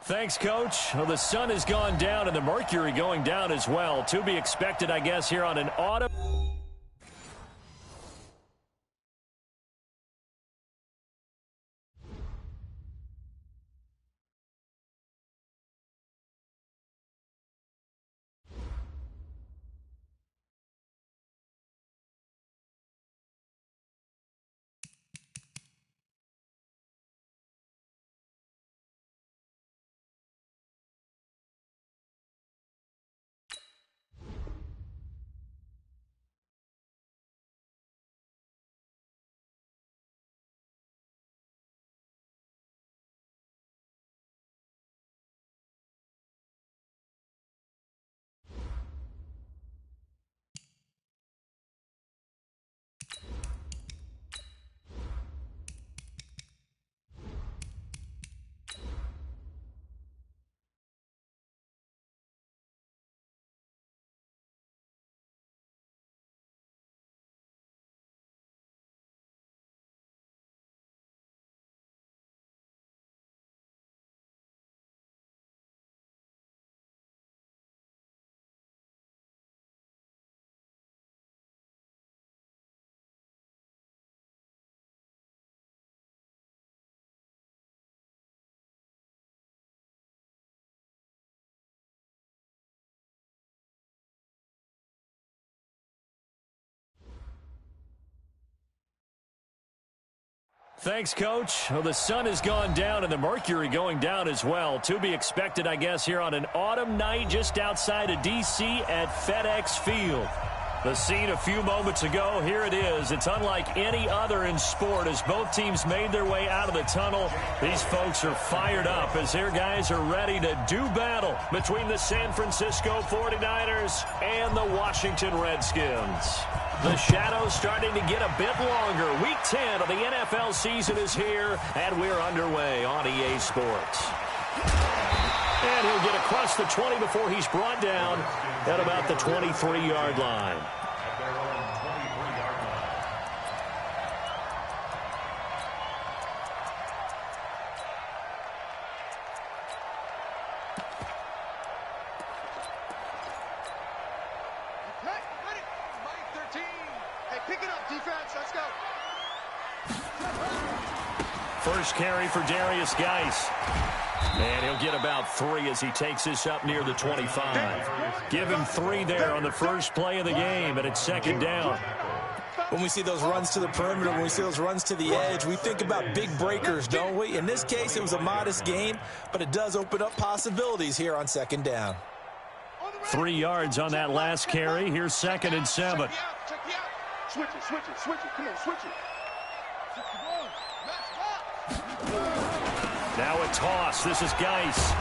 Thanks, Coach. Well, the sun has gone down and the mercury going down as well. To be expected, I guess, here on an autumn. Thanks, Coach. Well, the sun has gone down and the mercury going down as well. To be expected, I guess, here on an autumn night just outside of D.C. at FedEx Field. The scene a few moments ago, here it is. It's unlike any other in sport as both teams made their way out of the tunnel. These folks are fired up as their guys are ready to do battle between the San Francisco 49ers and the Washington Redskins. The shadow's starting to get a bit longer. Week 10 of the NFL season is here, and we're underway on EA Sports. And he'll get across the 20 before he's brought down at about the 23-yard line. First carry for Darius Geis. And he'll get about 3 as he takes this up near the 25. Give him 3 there on the first play of the game, and it's second down. When we see those runs to the perimeter, when we see those runs to the edge, we think about big breakers, don't we? In this case, it was a modest gain, but it does open up possibilities here on second down. 3 yards on that last carry. Here's second and 7. Switch it. Come on, switch it. Now a toss. This is Geis.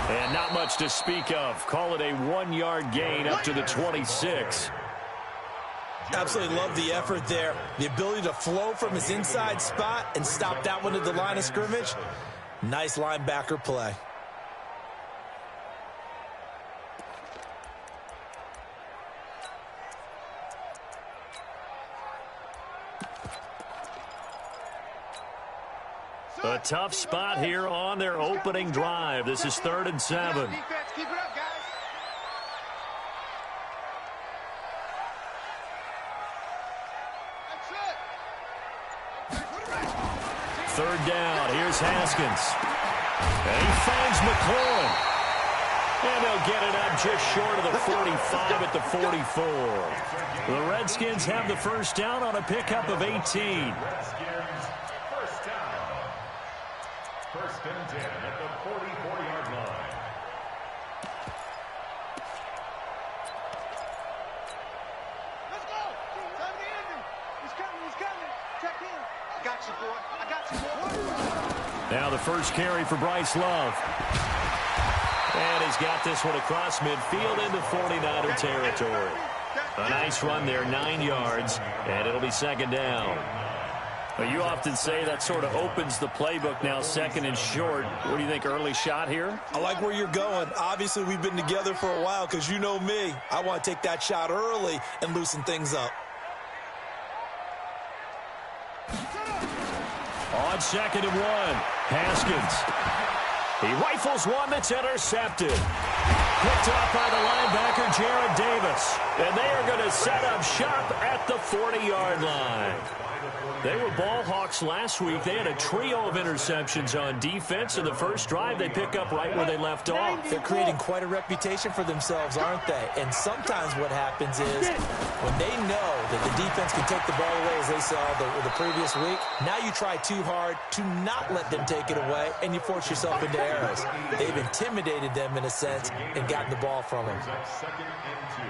And not much to speak of. Call it a 1-yard gain up to the 26. Absolutely love the effort there. The ability to flow from his inside spot and stop that one at the line of scrimmage. Nice linebacker play. A tough spot here on their opening drive. This is 3rd and 7. Keep it up, guys. Third down. Here's Haskins. And he finds McLaurin. And they'll get it up just short of the 45 at the 44. The Redskins have the first down on a pickup of 18. First and 10 at the 44-yard line. Let's go. Time to end him. He's coming. Check in. I got you, boy. Now the first carry for Bryce Love. And he's got this one across midfield into 49er territory. A nice run there, 9 yards, and it'll be second down. Well, you often say that sort of opens the playbook now, second and short. What do you think, early shot here? I like where you're going. Obviously, we've been together for a while because you know me. I want to take that shot early and loosen things up. On second and 1, Haskins. He rifles one that's intercepted. Picked off by the linebacker, Jared Davis. And they are going to set up shop at the 40-yard line. They were ball hawks last week. They had a trio of interceptions on defense. In the first drive, they pick up right where they left off. They're creating quite a reputation for themselves, aren't they? And sometimes what happens is when they know that the defense can take the ball away, as they saw the previous week, now you try too hard to not let them take it away, and you force yourself into errors. They've intimidated them in a sense and gotten the ball from them. Second and 2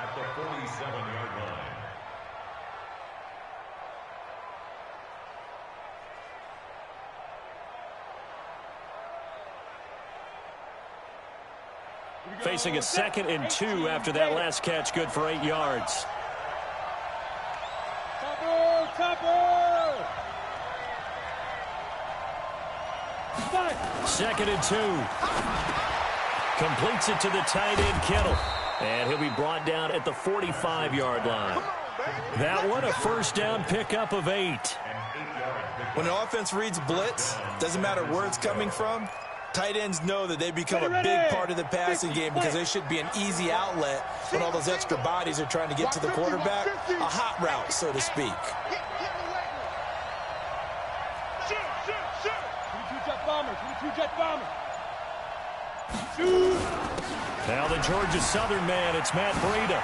at the 47-yard line. Facing a 2nd and 2 after that last catch, good for 8 yards. Second and 2. Completes it to the tight end, Kittle. And he'll be brought down at the 45-yard line. That one, a first down pickup of 8. When an offense reads blitz, doesn't matter where it's coming from, tight ends know that they become a big part of the passing game because they should be an easy outlet when all those extra bodies are trying to get to the quarterback. A hot route, so to speak. Now the Georgia Southern man, it's Matt Breida.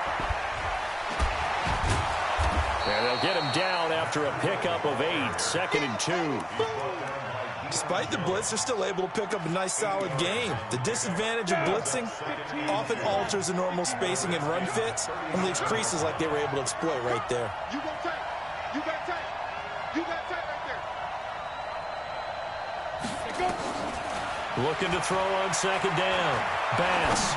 And they'll get him down after a pickup of 8, 2nd and 2. Despite the blitz, they're still able to pick up a nice, solid game. The disadvantage of blitzing often alters the normal spacing and run fits and leaves creases like they were able to exploit right there. You got tight. You got tight. You got tight right there. Looking to throw on 2nd down. Bass.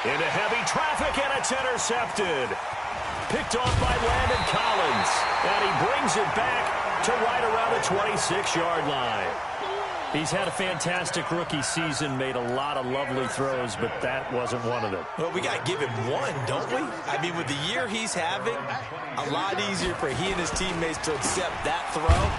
Into heavy traffic, and it's intercepted. Picked off by Landon Collins. And he brings it back to right around the 26-yard line. He's had a fantastic rookie season, made a lot of lovely throws, but that wasn't one of them. Well, we got to give him one, don't we? I mean, with the year he's having, a lot easier for he and his teammates to accept that throw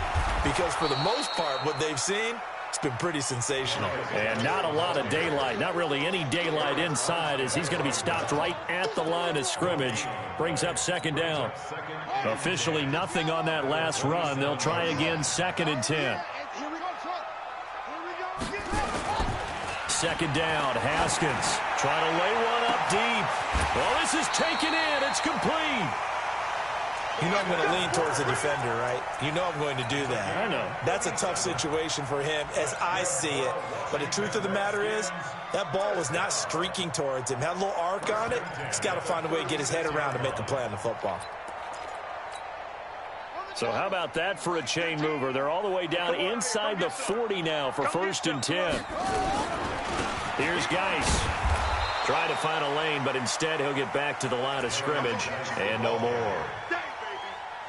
because for the most part, what they've seen, it's been pretty sensational. And not a lot of daylight, not really any daylight inside as he's going to be stopped right at the line of scrimmage. Brings up 2nd down. Officially nothing on that last run. They'll try again 2nd and 10. 2nd down, Haskins trying to lay one up deep. Well, this is taken in. It's complete. You know I'm going to lean towards the defender, right? You know I'm going to do that. I know. That's a tough situation for him as I see it. But the truth of the matter is, that ball was not streaking towards him. Had a little arc on it. He's got to find a way to get his head around to make a play on the football. So how about that for a chain mover? They're all the way down inside the 40 now for 1st and 10. Here's Geis. Trying to find a lane, but instead he'll get back to the line of scrimmage. And no more.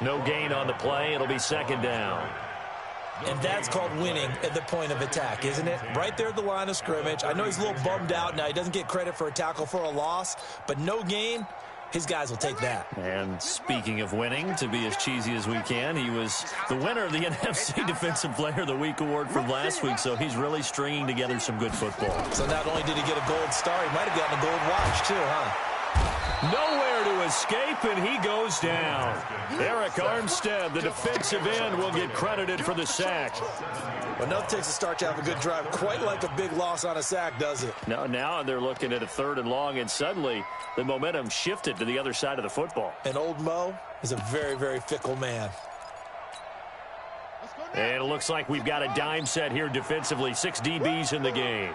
No gain on the play. It'll be 2nd down. And that's called winning at the point of attack, isn't it? Right there at the line of scrimmage. I know he's a little bummed out now. He doesn't get credit for a tackle for a loss, but no gain, his guys will take that. And speaking of winning, to be as cheesy as we can, he was the winner of the NFC Defensive Player of the Week award from last week, so he's really stringing together some good football. So not only did he get a gold star, he might have gotten a gold watch too, huh? Nowhere to escape, and he goes down. Eric Armstead, the defensive end, will get credited for the sack. But nothing takes a start to have a good drive, quite like a big loss on a sack, does it? Now they're looking at a 3rd and long, and suddenly the momentum shifted to the other side of the football. And old Mo is a very, very fickle man. And it looks like we've got a dime set here defensively. 6 DBs in the game.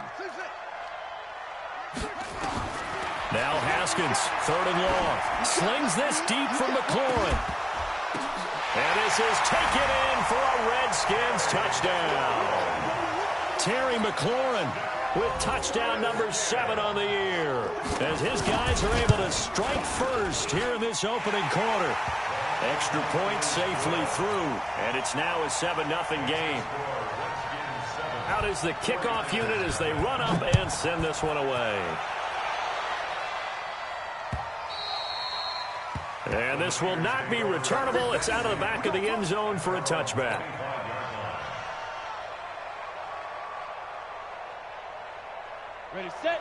Now Haskins, 3rd and long. Slings this deep from McLaurin. And this is taken in for a Redskins touchdown. Terry McLaurin with touchdown number 7 on the year. As his guys are able to strike first here in this opening quarter. Extra point safely through. And it's now a 7-0 game. Out is the kickoff unit as they run up and send this one away. And this will not be returnable. It's out of the back of the end zone for a touchback.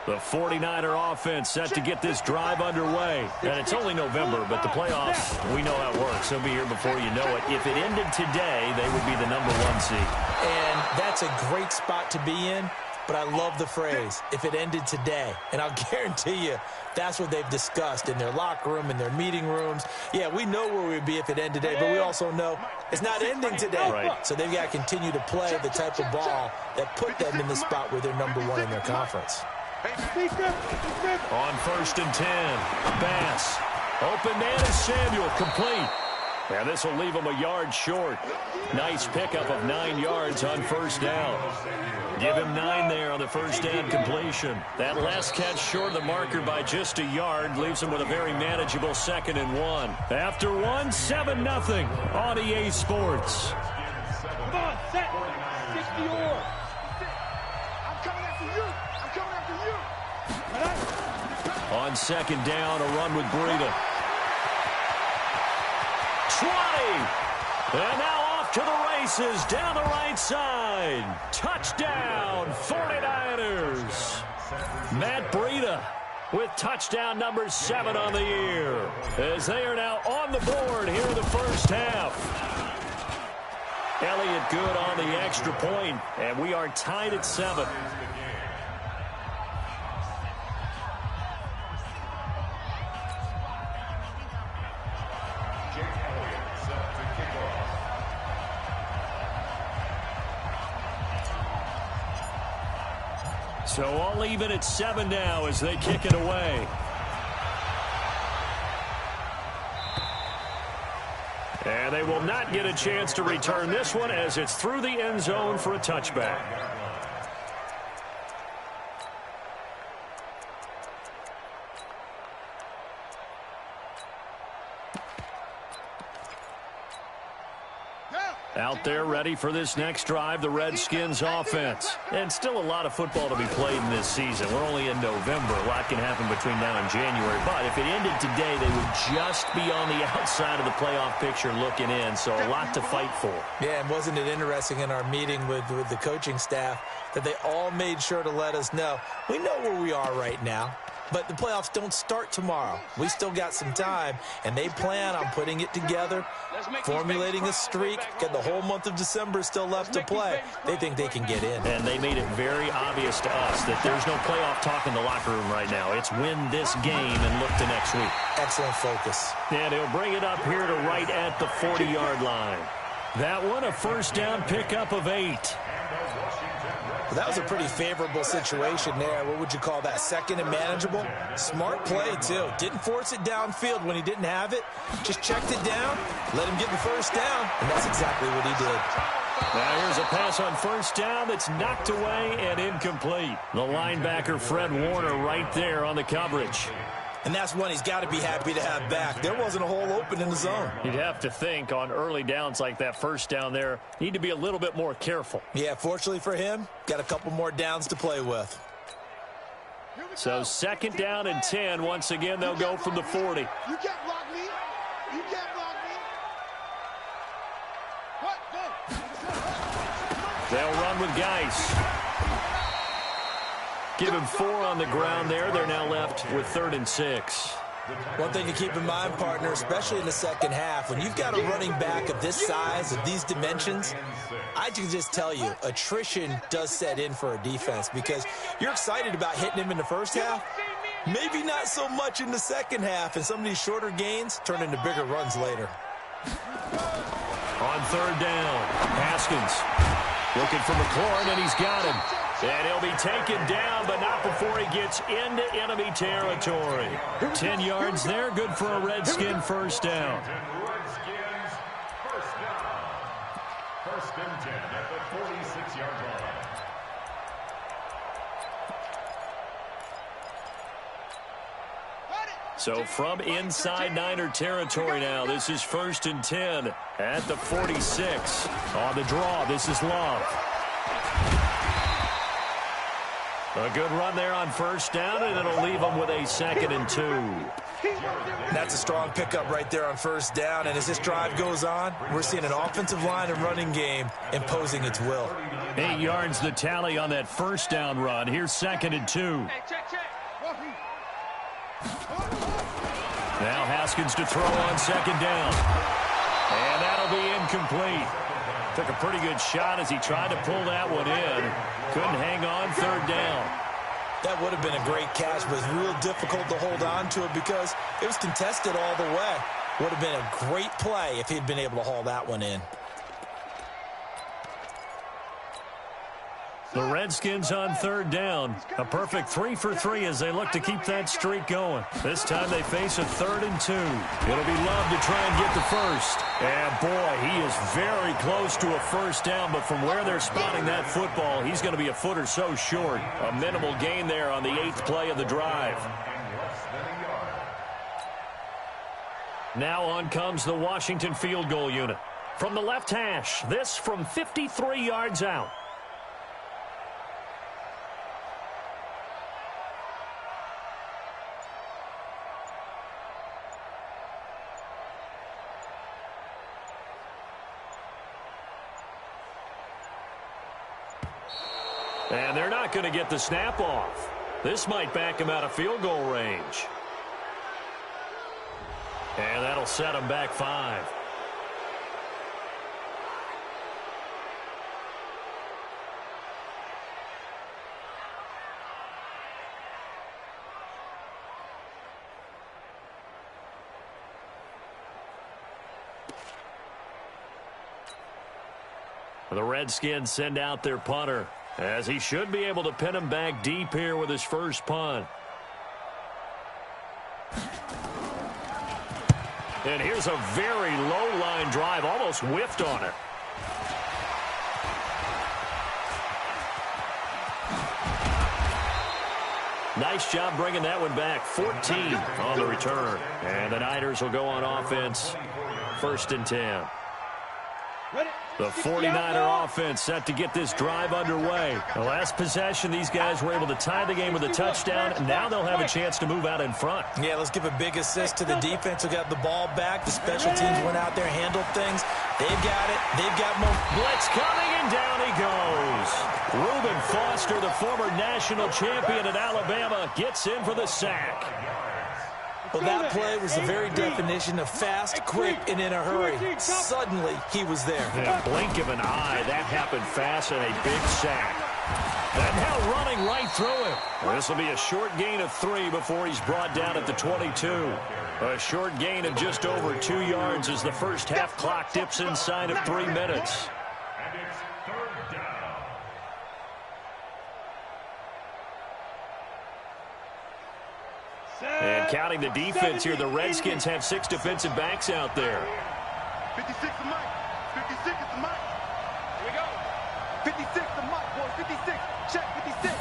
The 49er offense set to get this drive underway. And it's only November, but the playoffs, we know how it works. They'll be here before you know it. If it ended today, they would be the #1 seed. And that's a great spot to be in, but I love the phrase, if it ended today. And I'll guarantee you, that's what they've discussed in their locker room, in their meeting rooms. Yeah, we know where we'd be if it ended today, but we also know it's not ending today. Right. So they've got to continue to play the type of ball that put them in the spot where they're #1 in their conference. On 1st and 10, Bass. Open man is Samuel, complete. And this will leave him a yard short. Nice pickup of 9 yards on 1st down. Give him 9 there on the 1st down completion. That last catch short of the marker by just a yard leaves him with a very manageable 2nd and 1. After 1, 7-0 on EA Sports. Come on, set. 60 or. I'm coming after you. I'm coming after you. On 2nd down, a run with Breida. 20. And now off to the races down the right side. Touchdown, 49ers. Matt Breida with touchdown number 7 on the year, as they are now on the board here in the first half. Elliott good on the extra point, and we are tied at 7. So all even at 7 now as they kick it away. And they will not get a chance to return this one as it's through the end zone for a touchback. Out there ready for this next drive, the Redskins offense. And still a lot of football to be played in this season. We're only in November. A lot can happen between now and January. But if it ended today, they would just be on the outside of the playoff picture looking in. So a lot to fight for. Yeah, and wasn't it interesting in our meeting with the coaching staff that they all made sure to let us know, we know where we are right now. But the playoffs don't start tomorrow. We still got some time, and they plan on putting it together, formulating a streak. Got the whole month of December still left to play. They think they can get in. And they made it very obvious to us that there's no playoff talk in the locker room right now. It's win this game and look to next week. Excellent focus. And he'll bring it up here to right at the 40-yard line. That one, a first down pickup of 8. Well, that was a pretty favorable situation there. What would you call that? 2nd and manageable? Smart play, too. Didn't force it downfield when he didn't have it. Just checked it down, let him get the first down, and that's exactly what he did. Now here's a pass on first down that's knocked away and incomplete. The linebacker, Fred Warner, right there on the coverage. And that's one he's got to be happy to have back. There wasn't a hole open in the zone. You'd have to think on early downs like that first down there, need to be a little bit more careful. Yeah, fortunately for him, got a couple more downs to play with. So 2nd down and 10. Once again, they'll go from the 40. You can't block me. You can't block me. What? Go. They'll run with Geis. Give him 4 on the ground there. They're now left with 3rd and 6. One thing to keep in mind, partner, especially in the second half, when you've got a running back of this size, of these dimensions, I can just tell you, attrition does set in for a defense because you're excited about hitting him in the first half, maybe not so much in the second half, and some of these shorter gains turn into bigger runs later. On 3rd down, Haskins looking for McLaurin, and he's got him. And he'll be taken down, but not before he gets into enemy territory. 10 yards there, good for a Redskin first down. Redskins first down. 1st and 10 at the 46-yard line. So from inside Niner territory now, this is 1st and 10 at the 46. On the draw, this is Love. A good run there on first down, and it'll leave them with a 2nd and 2. That's a strong pickup right there on first down, and as this drive goes on, we're seeing an offensive line and running game imposing its will. 8 yards the tally on that first down run. Here's 2nd and 2. Now Haskins to throw on 2nd down. And that'll be incomplete. Took a pretty good shot as he tried to pull that one in. Couldn't hang on 3rd down. That would have been a great catch, but it was real difficult to hold on to it because it was contested all the way. Would have been a great play if he'd been able to haul that one in. The Redskins on 3rd down. A perfect 3 for 3 as they look to keep that streak going. This time they face a 3rd and 2. It'll be Love to try and get the first. And boy, he is very close to a first down, but from where they're spotting that football, he's going to be a foot or so short. A minimal gain there on the 8th play of the drive. Now on comes the Washington field goal unit. From the left hash, this from 53 yards out. And they're not going to get the snap off. This might back him out of field goal range. And that'll set him back 5. The Redskins send out their punter, as he should be able to pin him back deep here with his first punt. And here's a very low-line drive, almost whiffed on it. Nice job bringing that one back. 14 on the return. And the Niners will go on offense. 1st and 10. The 49er offense set to get this drive underway. The last possession, these guys were able to tie the game with a touchdown. Now they'll have a chance to move out in front. Yeah, let's give a big assist to the defense who got the ball back. The special teams went out there, handled things. They've got it. They've got more. Blitz coming, and down he goes. Reuben Foster, the former national champion at Alabama, gets in for the sack. Well, that play was the very definition of fast, quick, and in a hurry. Suddenly, he was there. In a blink of an eye, that happened fast and a big sack. And now running right through it. This will be a short gain of 3 before he's brought down at the 22. A short gain of just over 2 yards as the first half clock dips inside of 3 minutes. And counting the defense here, the Redskins have 6 defensive backs out there. 56 to Mike. 56 is the Mike. Here we go. 56 to Mike, boy. 56. Check 56.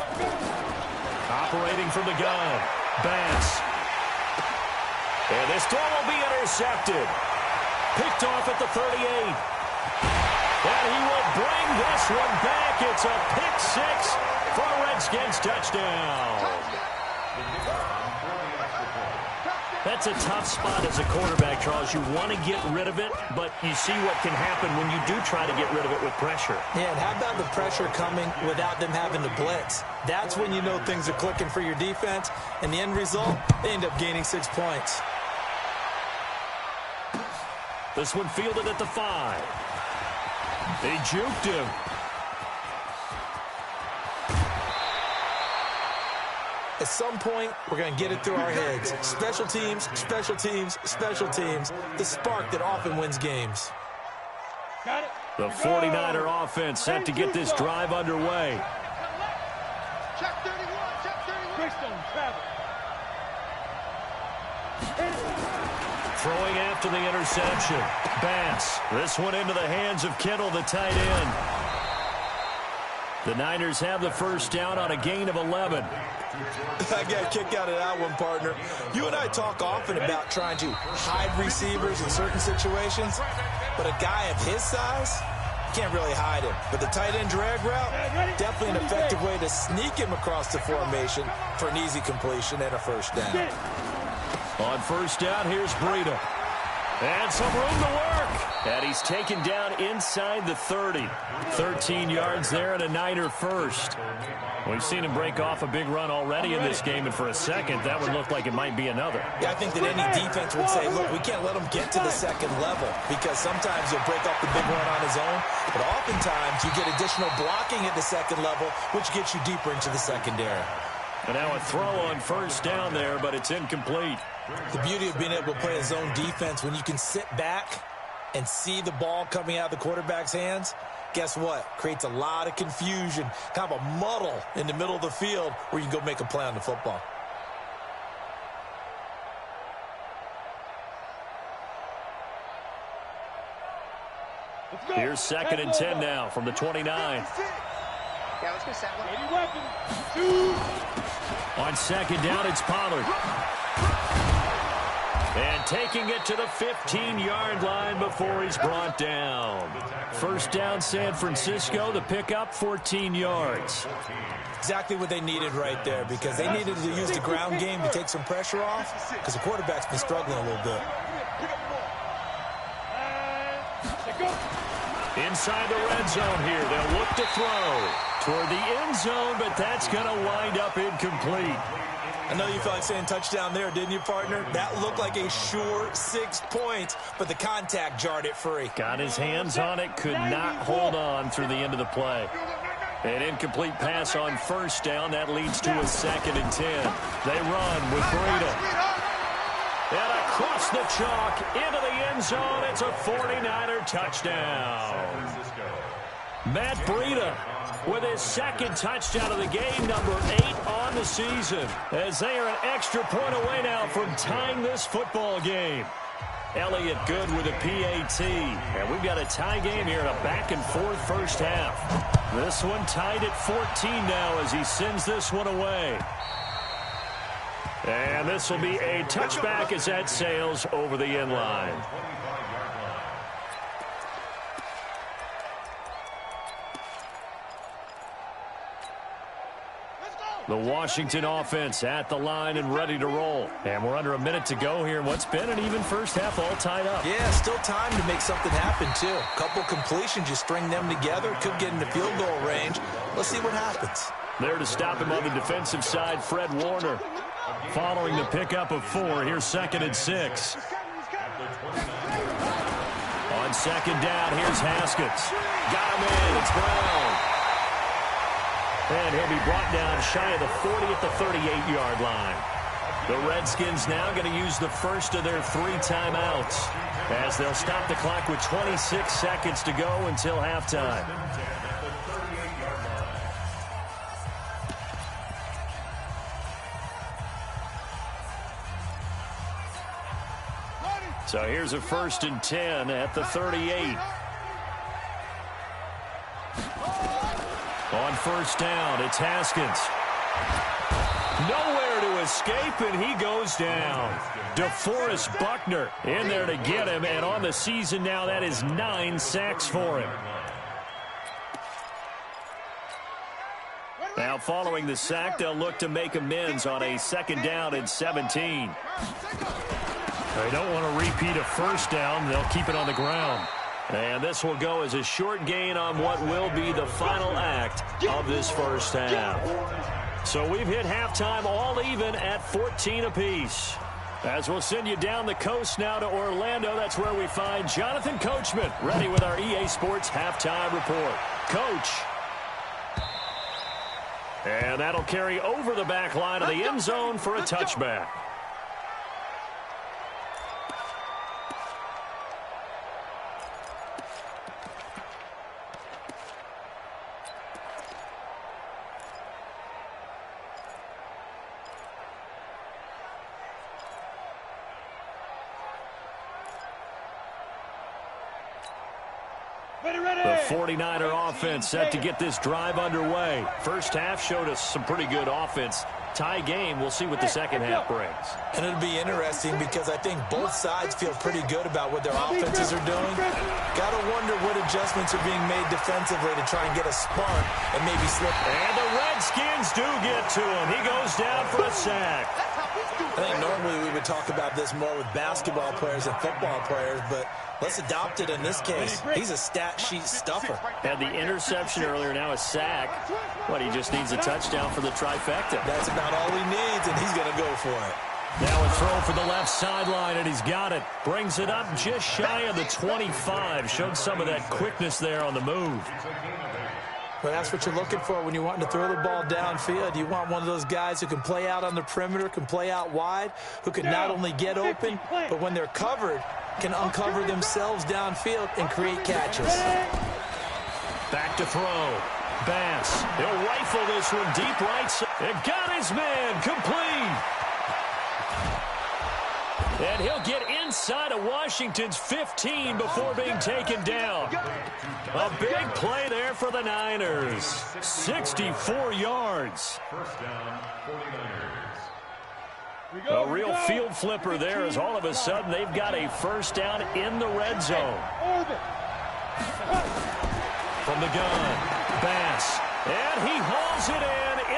Operating from the gun. Bass. And this throw will be intercepted. Picked off at the 38. And he will bring this one back. It's a pick 6 for a Redskins touchdown. That's a tough spot as a quarterback, Charles. You want to get rid of it, but you see what can happen when you do try to get rid of it with pressure. Yeah, and how about the pressure coming without them having to blitz? That's when you know things are clicking for your defense, and the end result, they end up gaining 6 points. This one fielded at the 5. They juked him. At some point, we're going to get it through our heads. Special teams, special teams, special teams. The spark that often wins games. The 49er offense set to get this drive underway. Check 31. Check 31. Greystone, travel. Throwing after the interception. Bass. This one into the hands of Kittle, the tight end. The Niners have the first down on a gain of 11. I got a kick out of that one, partner. You and I talk often about trying to hide receivers in certain situations, but a guy of his size, can't really hide him. But the tight end drag route, definitely an effective way to sneak him across the formation for an easy completion and a first down. On first down, here's Breida. And some room to work. And he's taken down inside the 30. 13 yards there and a Niner first. We've seen him break off a big run already in this game, and for a second, that would look like it might be another. Yeah, I think that any defense would say, look, we can't let him get to the second level, because sometimes he'll break off the big run on his own, but oftentimes you get additional blocking at the second level, which gets you deeper into the secondary. And now a throw on first down there, but it's incomplete. The beauty of being able to play a zone defense, when you can sit back and see the ball coming out of the quarterback's hands, guess what? Creates a lot of confusion, kind of a muddle in the middle of the field where you can go make a play on the football. Here's 2nd and 10 now from the 29. Yeah, let's go set one. On second down, it's Pollard. And taking it to the 15-yard line before he's brought down. First down, San Francisco. The pickup, 14 yards. Exactly what they needed right there, because they needed to use the ground game to take some pressure off, because the quarterback's been struggling a little bit. Inside the red zone here. They'll look to throw toward the end zone, but that's going to wind up incomplete. I know you felt like saying touchdown there, didn't you, partner? That looked like a sure 6 points, but the contact jarred it free. Got his hands on it, could not hold on through the end of the play. An incomplete pass on first down. That leads to a 2nd and 10. They run with Breida. And across the chalk into the end zone. It's a 49er touchdown. Matt Breida with his 2nd touchdown of the game, number 8 on the season, as they are an extra point away now from tying this football game. Elliott good with a PAT. And we've got a tie game here in a back-and-forth first half. This one tied at 14 now as he sends this one away. And this will be a touchback as that sails over the end line. The Washington offense at the line and ready to roll. And we're under a minute to go here in what's been an even first half, all tied up. Yeah, still time to make something happen, too. A couple completions, you string them together. Could get into field goal range. Let's see what happens. There to stop him on the defensive side, Fred Warner. Following the pickup of 4, here's 2nd and 6. On second down, here's Haskins. Got him in, it's Brown. And he'll be brought down shy of the 40 at the 38-yard line. The Redskins now going to use the first of their 3 timeouts as they'll stop the clock with 26 seconds to go until halftime. So here's a 1st and 10 at the 38. On first down, it's Haskins. Nowhere to escape, and he goes down. DeForest Buckner in there to get him, and on the season now, that is 9 sacks for him. Now, following the sack, they'll look to make amends on a 2nd down and 17. They don't want to repeat a first down. They'll keep it on the ground. And this will go as a short gain on what will be the final act of this first half. So we've hit halftime all even at 14 apiece. As we'll send you down the coast now to Orlando, that's where we find Jonathan Coachman ready with our EA Sports halftime report. Coach. And that'll carry over the back line of the end zone for a touchback. The 49er offense set to get this drive underway. First half showed us some pretty good offense. Tie game, we'll see what the second half brings. And it'll be interesting because I think both sides feel pretty good about what their offenses are doing. Got to wonder what adjustments are being made defensively to try and get a spark and maybe slip. And the Redskins do get to him. He goes down for a sack. I think normally we would to talk about this more with basketball players and football players, but let's adopt it in this case. He's a stat sheet stuffer. Had the interception earlier, now a sack. What, he just needs a touchdown for the trifecta. That's about all he needs, and he's going to go for it. Now a throw for the left sideline, and he's got it. Brings it up just shy of the 25. Showed some of that quickness there on the move. But that's what you're looking for when you're wanting to throw the ball downfield. You want one of those guys who can play out on the perimeter, can play out wide, who can not only get open, but when they're covered, can uncover themselves downfield and create catches. Back to throw. Bass. He'll rifle this one deep right side. And got his man complete. And he'll get inside of Washington's 15 before being taken down. A big play there for the Niners. 64 yards. First down, 49ers. A real field flipper there as all of a sudden they've got a first down in the red zone. From the gun, Bass. And he hauls it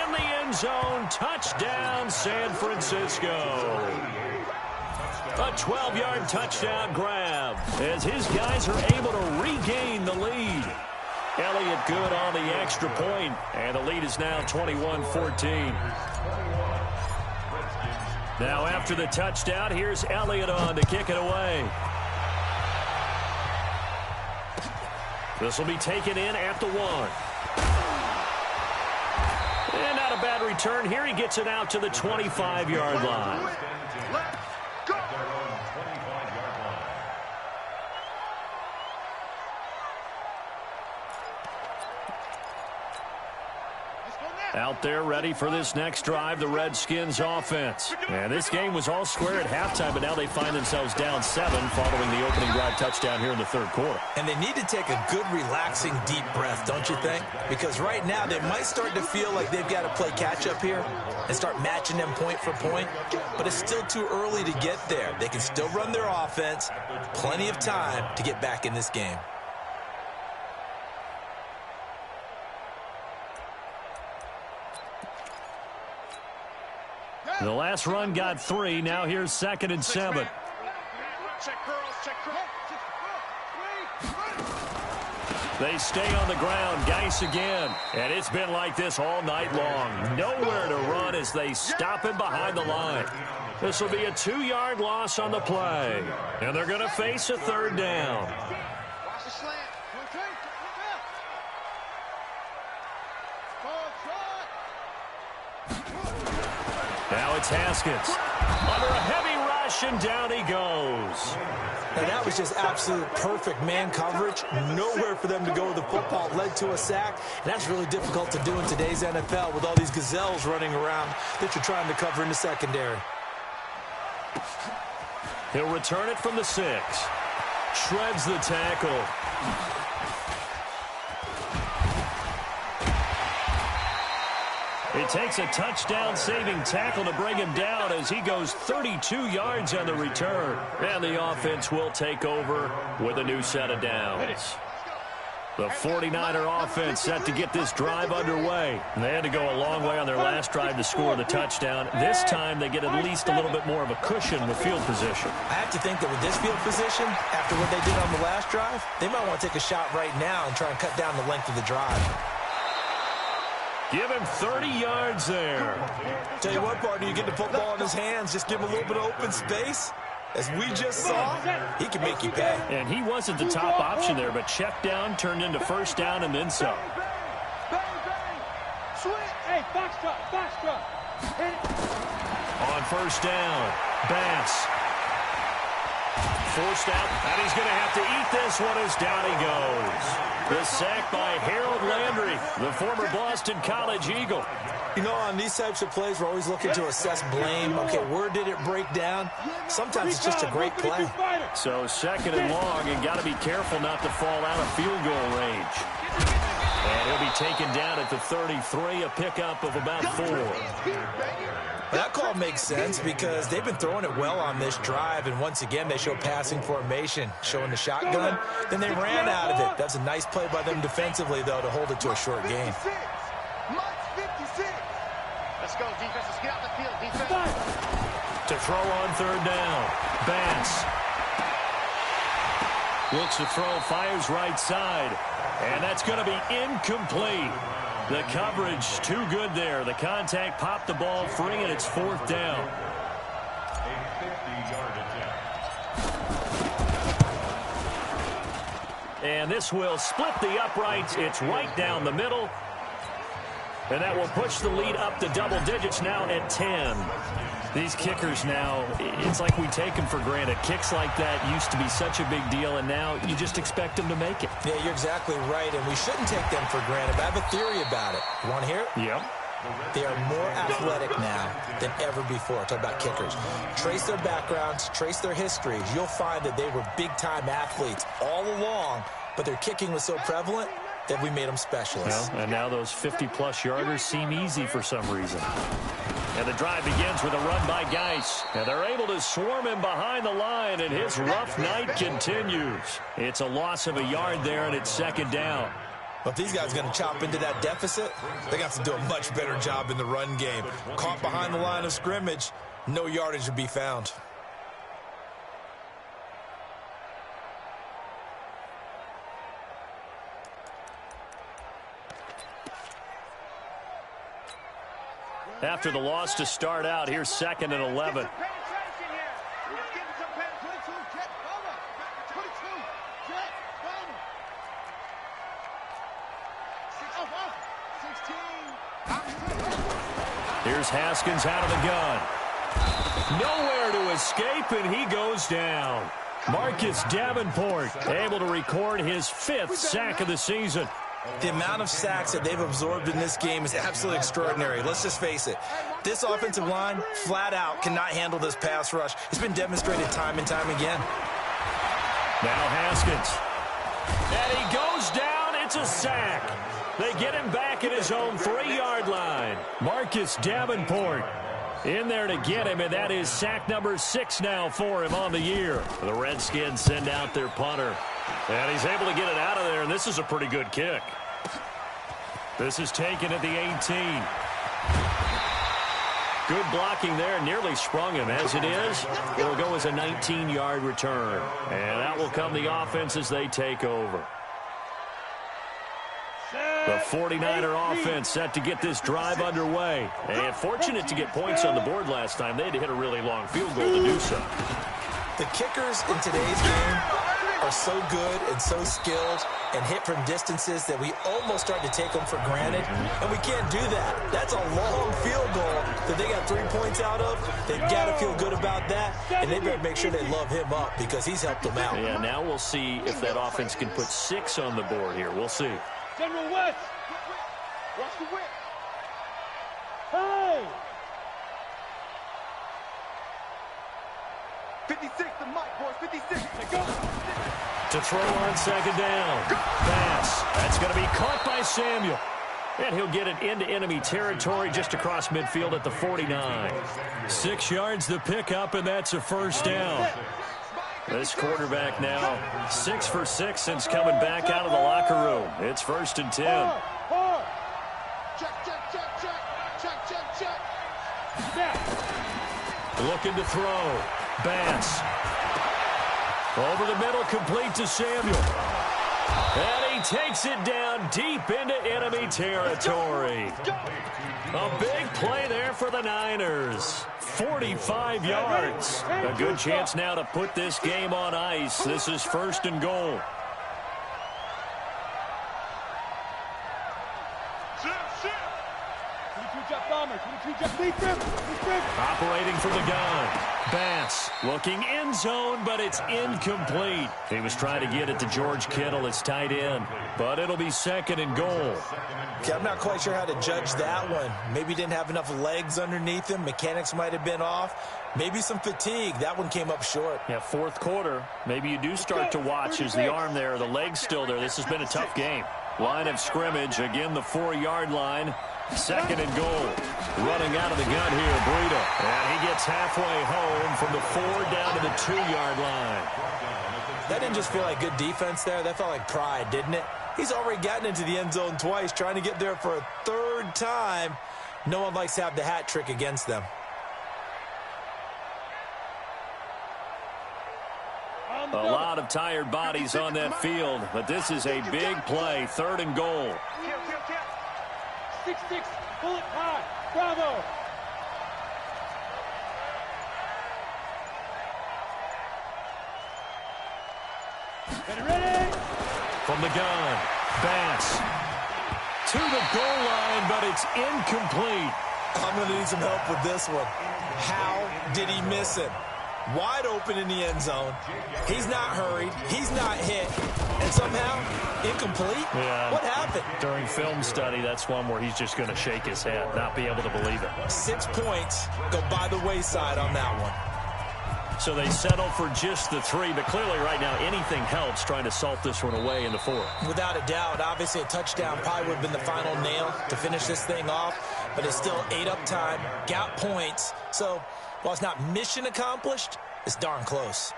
in the end zone. Touchdown, San Francisco. A 12-yard touchdown grab as his guys are able to regain the lead. Elliott good on the extra point, and the lead is now 21-14. Now after the touchdown, here's Elliott on to kick it away. This will be taken in at the 1. And not a bad return here. He gets it out to the 25-yard line. Out there ready for this next drive, the Redskins offense. And this game was all square at halftime, but now they find themselves down 7 following the opening drive touchdown here in the third quarter. And they need to take a good, relaxing, deep breath, don't you think? Because right now they might start to feel like they've got to play catch-up here and start matching them point for point. But it's still too early to get there. They can still run their offense. Plenty of time to get back in this game. The last run got 3. Now here's 2nd and 7. They stay on the ground. Geis again. And it's been like this all night long. Nowhere to run as they stop him behind the line. This will be a 2-yard loss on the play. And they're going to face a 3rd down. Now it's Haskins. Under a heavy rush, and down he goes. And that was just absolute perfect man coverage. Nowhere for them to go with the football. Led to a sack. And that's really difficult to do in today's NFL with all these gazelles running around that you're trying to cover in the secondary. He'll return it from the 6. Shreds the tackle. It takes a touchdown-saving tackle to bring him down as he goes 32 yards on the return. And the offense will take over with a new set of downs. The 49er offense set to get this drive underway. They had to go a long way on their last drive to score the touchdown. This time they get at least a little bit more of a cushion with field position. I have to think that with this field position, after what they did on the last drive, they might want to take a shot right now and try and cut down the length of the drive. Give him 30 yards there. Tell you what, partner, you get the football in his hands, just give him a little bit of open space. As we just saw, he can make you pay. And he wasn't the top option there, but check down turned into first down and then some. On first down, Bass. Forced out, and he's going to have to eat this one as down he goes. The sack by Harold Landry, the former Boston College Eagle. You know, on these types of plays, we're always looking to assess blame. Okay, where did it break down? Sometimes it's just a great play. So 2nd and long, and got to be careful not to fall out of field goal range. And he'll be taken down at the 33, a pickup of about 4. That call makes sense because they've been throwing it well on this drive, and once again they show passing formation, showing the shotgun. Then they ran out of it. That's a nice play by them defensively, though, to hold it to a short gain. Let's go, defense. Let's get out the field, defense. To throw on third down. Bass looks to throw, fires right side, and that's going to be incomplete. The coverage too good there. The contact popped the ball free, and it's fourth down. A 50-yard attempt. And this will split the uprights. It's right down the middle. And that will push the lead up to double digits now at 10. These kickers now, it's like we take them for granted. Kicks like that used to be such a big deal, and now you just expect them to make it. Yeah, you're exactly right, and we shouldn't take them for granted. But I have a theory about it. You want to hear it? Yep. They are more athletic now than ever before. Talk about kickers. Trace their backgrounds, trace their histories. You'll find that they were big-time athletes all along, but their kicking was so prevalent that we made them specialists. Well, and now those 50-plus yarders seem easy for some reason. And the drive begins with a run by Geis. And they're able to swarm him behind the line, and his rough night continues. It's a loss of a yard there, and it's second down. But if these guys are going to chop into that deficit, they got to do a much better job in the run game. Caught behind the line of scrimmage, no yardage to be found. After the loss to start out, here's second and 11. Here's Haskins out of the gun. Nowhere to escape, and he goes down. Marcus Davenport able to record his 5th sack of the season. The amount of sacks that they've absorbed in this game is absolutely extraordinary. Let's just face it. This offensive line, flat out, cannot handle this pass rush. It's been demonstrated time and time again. Now Haskins. And he goes down. It's a sack. They get him back at his own 3-yard line. Marcus Davenport in there to get him, and that is sack number 6 now for him on the year. The Redskins send out their punter. And he's able to get it out of there, and this is a pretty good kick. This is taken at the 18. Good blocking there, nearly sprung him. As it is, it'll go as a 19-yard return. And that will come the offense as they take over. The 49er offense set to get this drive underway. And fortunate to get points on the board last time. They had to hit a really long field goal to do so. The kickers in today's game are so good and so skilled and hit from distances that we almost start to take them for granted, and we can't do that. That's a long field goal that they got 3 points out of. They've got to feel good about that, and they better make sure they love him up because he's helped them out. Yeah, now we'll see if that offense can put 6 on the board here. We'll see. General West, watch the whip. Hey! 56, the mic, boys, 56. Go. To throw on second down. Pass. That's going to be caught by Samuel. And he'll get it into enemy territory just across midfield at the 49. 6 yards the pickup, and that's a first down. This quarterback now 6 for 6 since coming back out of the locker room. It's 1st and 10. Looking to throw. Bass. Over the middle, complete to Samuel. And he takes it down deep into enemy territory. A big play there for the Niners. 45 yards. A good chance now to put this game on ice. This is 1st and goal. Operating from the gun. Bass looking end zone, but it's incomplete. He was trying to get it to George Kittle, his tight end, but it'll be 2nd and goal. Okay, I'm not quite sure how to judge that one. Maybe he didn't have enough legs underneath him. Mechanics might have been off. Maybe some fatigue. That one came up short. Yeah, 4th quarter. Maybe you do start to watch as the arm there, the leg's still there. This has been a tough game. Line of scrimmage, again the 4-yard line. 2nd and goal. Running out of the gun here, Breida. And he gets halfway home from the 4 down to the 2-yard line. That didn't just feel like good defense there. That felt like pride, didn't it? He's already gotten into the end zone twice, trying to get there for a 3rd time. No one likes to have the hat trick against them. A lot of tired bodies on that field, but this is a big play, 3rd and goal. 6-6, pull it high, bravo. Ready? From the gun, Bass to the goal line, but it's incomplete. I'm going to need some help with this one. How did he miss it? Wide open in the end zone. He's not hurried. He's not hit. And somehow, incomplete? Yeah. What happened? During film study, that's one where he's just going to shake his head, not be able to believe it. 6 points go by the wayside on that one. So they settle for just the 3, but clearly right now anything helps trying to salt this one away in the 4th. Without a doubt, obviously a touchdown probably would have been the final nail to finish this thing off, but it's still 8 up time, got points. So while it's not mission accomplished, it's darn close.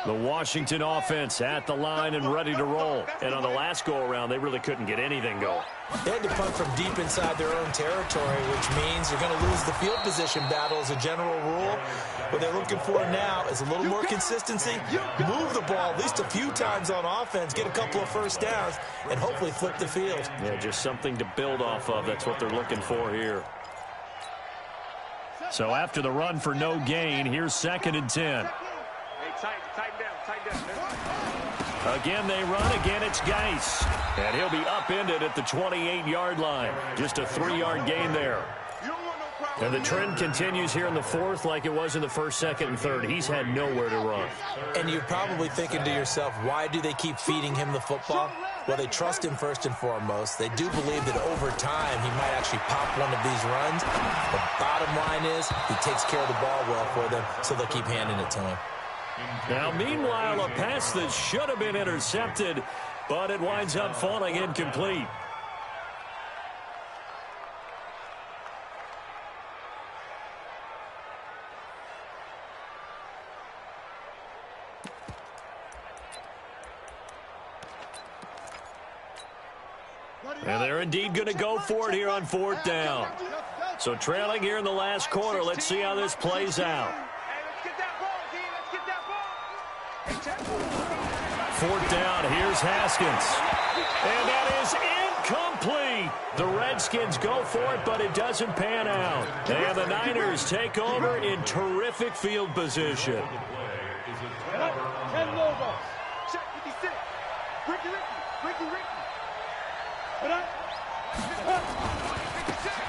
The Washington offense at the line and ready to roll. And on the last go-around, they really couldn't get anything going. They had to punt from deep inside their own territory, which means you're going to lose the field position battle as a general rule. What they're looking for now is a little more consistency, move the ball at least a few times on offense, get a couple of first downs, and hopefully flip the field. Yeah, just something to build off of. That's what they're looking for here. So after the run for no gain, here's 2nd and 10. Tighten down. Again, they run. Again, it's Geis. And he'll be upended at the 28-yard line. Just a 3-yard gain there. And the trend continues here in the 4th like it was in the 1st, 2nd, and 3rd. He's had nowhere to run. And you're probably thinking to yourself, why do they keep feeding him the football? Well, they trust him first and foremost. They do believe that over time he might actually pop one of these runs. The bottom line is he takes care of the ball well for them, so they'll keep handing it to him. Now, meanwhile, a pass that should have been intercepted, but it winds up falling incomplete. And they're indeed going to go for it here on 4th down. So trailing here in the last quarter. Let's see how this plays out. 4th down, here's Haskins. And that is incomplete. The Redskins go for it, but it doesn't pan out. And the Niners take over in terrific field position.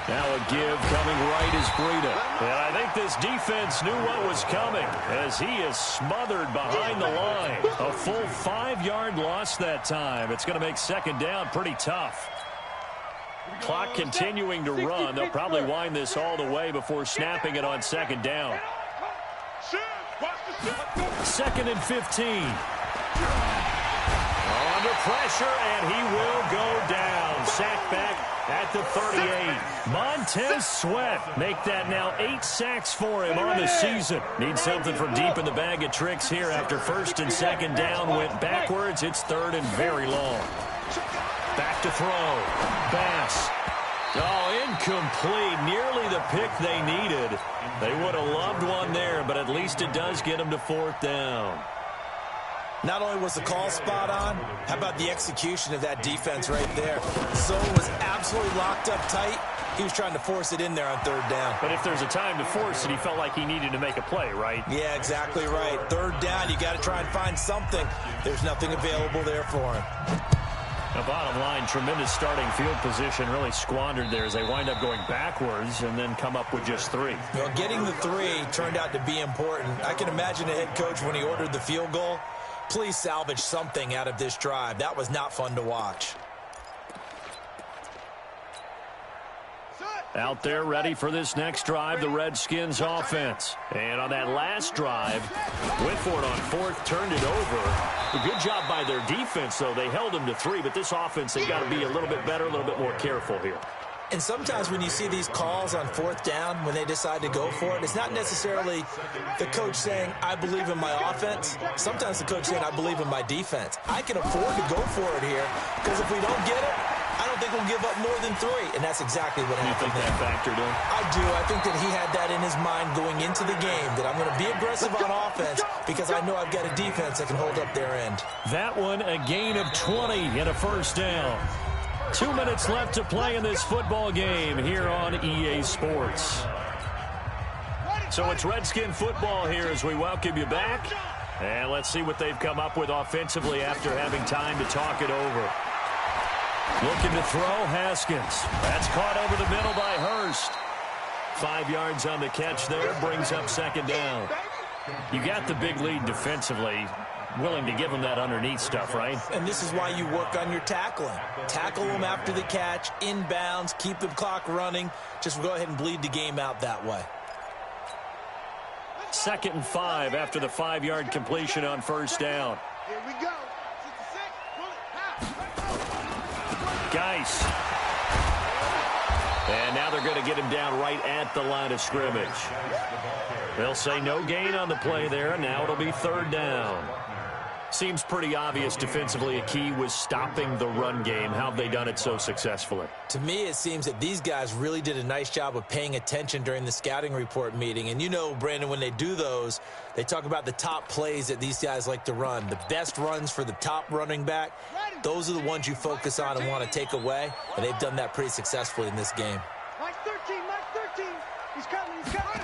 Now a give coming right is Breida. And I think this defense knew what was coming as he is smothered behind the line. A full 5-yard loss that time. It's going to make 2nd down pretty tough. Clock continuing to run. They'll probably wind this all the way before snapping it on 2nd down. 2nd and 15. Under pressure, and he will go down. Sack back at the 38. Montez Sweat make that now 8 sacks for him on the season. Needs something from deep in the bag of tricks here after 1st and 2nd down went backwards. It's 3rd and very long. Back to throw. Bass. Oh, incomplete. Nearly the pick they needed. They would have loved one there, but at least it does get them to 4th down. Not only was the call spot on, how about the execution of that defense right there? Zone was absolutely locked up tight. He was trying to force it in there on 3rd down. But if there's a time to force it, he felt like he needed to make a play, right? Yeah, exactly right. 3rd down, you got to try and find something. There's nothing available there for him. Now, bottom line, tremendous starting field position really squandered there as they wind up going backwards and then come up with just 3. Well, getting the 3 turned out to be important. I can imagine the head coach when he ordered the field goal. Please salvage something out of this drive. That was not fun to watch. Out there ready for this next drive, the Redskins offense. And on that last drive, went for it on 4th, turned it over. A good job by their defense, though. They held them to 3, but this offense, they've got to be a little bit better, a little bit more careful here. And sometimes when you see these calls on 4th down, when they decide to go for it, it's not necessarily the coach saying, I believe in my offense. Sometimes the coach saying, I believe in my defense. I can afford to go for it here because if we don't get it, I don't think we'll give up more than 3, and that's exactly what happened. You think that factored in? I do. I think that he had that in his mind going into the game, that I'm going to be aggressive on offense because I know I've got a defense that can hold up their end. That one, a gain of 20 and a first down. 2 minutes left to play in this football game here on EA Sports. So it's Redskin football here as we welcome you back. And let's see what they've come up with offensively after having time to talk it over. Looking to throw, Haskins. That's caught over the middle by Hurst. 5 yards on the catch there, brings up second down. You got the big lead defensively. Willing to give them that underneath stuff, right? And this is why you work on your tackling. Tackle them after the catch, inbounds, keep the clock running. Just go ahead and bleed the game out that way. 2nd and 5 after the 5-yard completion on first down. Here we go. Geis. And now they're going to get him down right at the line of scrimmage. They'll say no gain on the play there. Now it'll be 3rd down. Seems pretty obvious defensively a key was stopping the run game. How have they done it so successfully? To me, it seems that these guys really did a nice job of paying attention during the scouting report meeting. And you know, Brandon, when they do those, they talk about the top plays that these guys like to run. The best runs for the top running back, those are the ones you focus on and want to take away. And they've done that pretty successfully in this game. Mike 13, Mike 13. He's coming, he's coming.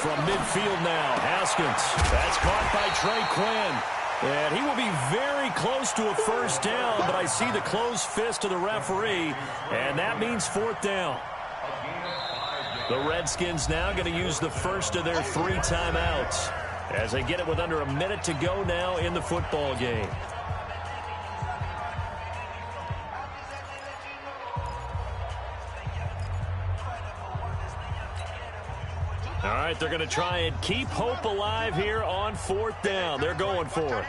From midfield now, Haskins. That's caught by Trey Quinn. And he will be very close to a first down, but I see the closed fist of the referee, and that means 4th down. The Redskins now going to use the first of their 3 timeouts as they get it with under a minute to go now in the football game. All right, they're going to try and keep hope alive here on 4th down. They're going for it.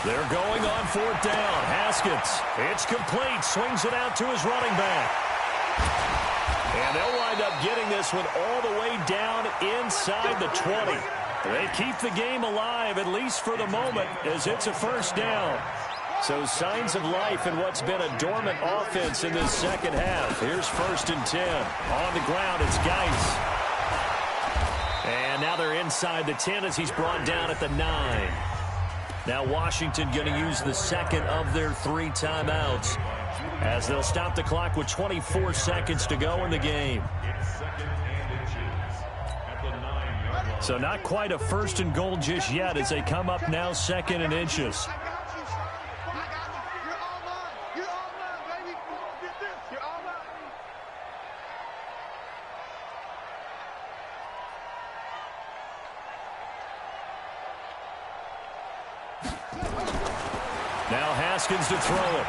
They're going on 4th down. Haskins, it's complete. Swings it out to his running back. And they'll wind up getting this one all the way down inside the 20. They keep the game alive, at least for the moment, as it's a first down. So signs of life in what's been a dormant offense in this second half. Here's 1st and 10. On the ground, it's Geis. And now they're inside the 10 as he's brought down at the 9. Now Washington going to use the second of their 3 timeouts as they'll stop the clock with 24 seconds to go in the game. So not quite a 1st and goal just yet as they come up now 2nd and inches. Now Haskins to throw it.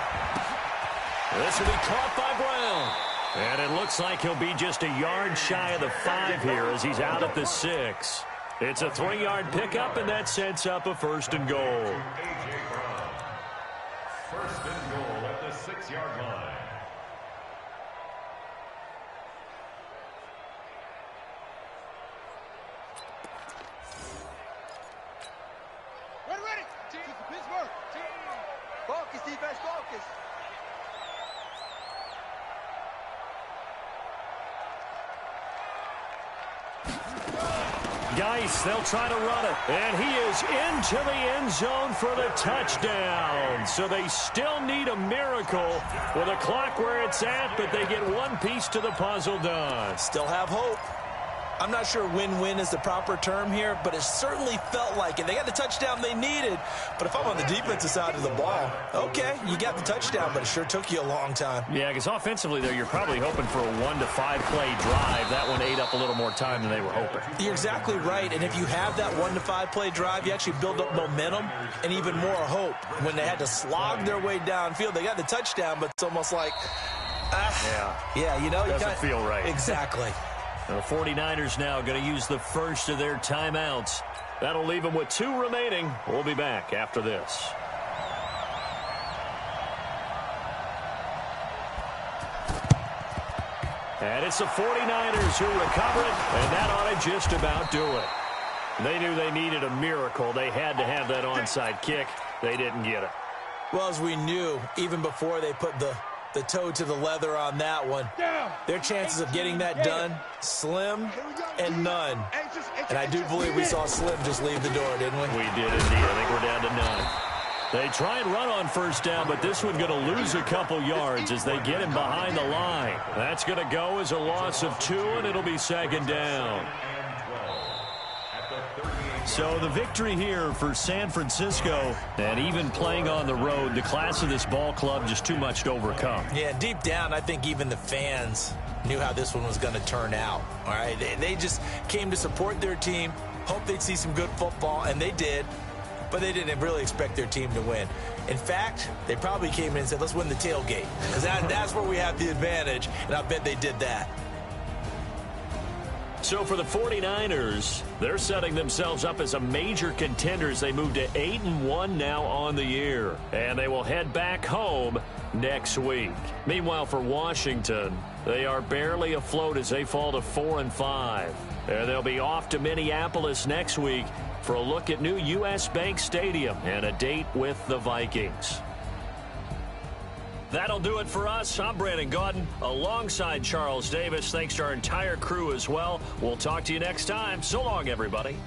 This will be caught by Brown. And it looks like he'll be just a yard shy of the 5 here as he's out at the 6. It's a 3-yard pickup, and that sets up a 1st and goal. 1st and goal at the 6-yard line. Ready. Pittsburgh. Focus, defense, focus. Geis, they'll try to run it. And he is into the end zone for the touchdown. So they still need a miracle with a clock where it's at, but they get one piece to the puzzle done. Still have hope. I'm not sure win-win is the proper term here, but it certainly felt like it. They got the touchdown they needed, but if I'm on the defensive side of the ball, okay, you got the touchdown, but it sure took you a long time. Yeah, because offensively there, you're probably hoping for a 1 to 5 play drive. That one ate up a little more time than they were hoping. You're exactly right, and if you have that 1 to 5 play drive, you actually build up momentum and even more hope. When they had to slog their way downfield, they got the touchdown, but it's almost like, yeah, you know, doesn't feel right. Exactly. The 49ers now going to use the first of their timeouts. That'll leave them with 2 remaining. We'll be back after this. And it's the 49ers who recover it, and that ought to just about do it. They knew they needed a miracle. They had to have that onside kick. They didn't get it. Well, as we knew, even before they put the toe to the leather on that one, their chances of getting that done, slim and none. And I do believe we saw Slim just leave the door, didn't we? We did indeed. I think we're down to none. They try and run on first down, but this one going to lose a couple yards as they get him behind the line. That's going to go as a loss of 2, and it'll be second down. So the victory here for San Francisco, and even playing on the road, the class of this ball club just too much to overcome. Yeah, deep down, I think even the fans knew how this one was going to turn out. All right, they just came to support their team, hoped they'd see some good football, and they did, but they didn't really expect their team to win. In fact, they probably came in and said, let's win the tailgate, because that's where we have the advantage, and I bet they did that. So for the 49ers, they're setting themselves up as a major contender as they move to 8-1 now on the year. And they will head back home next week. Meanwhile, for Washington, they are barely afloat as they fall to 4-5. And they'll be off to Minneapolis next week for a look at new U.S. Bank Stadium and a date with the Vikings. That'll do it for us. I'm Brandon Gaudin alongside Charles Davis. Thanks to our entire crew as well. We'll talk to you next time. So long, everybody.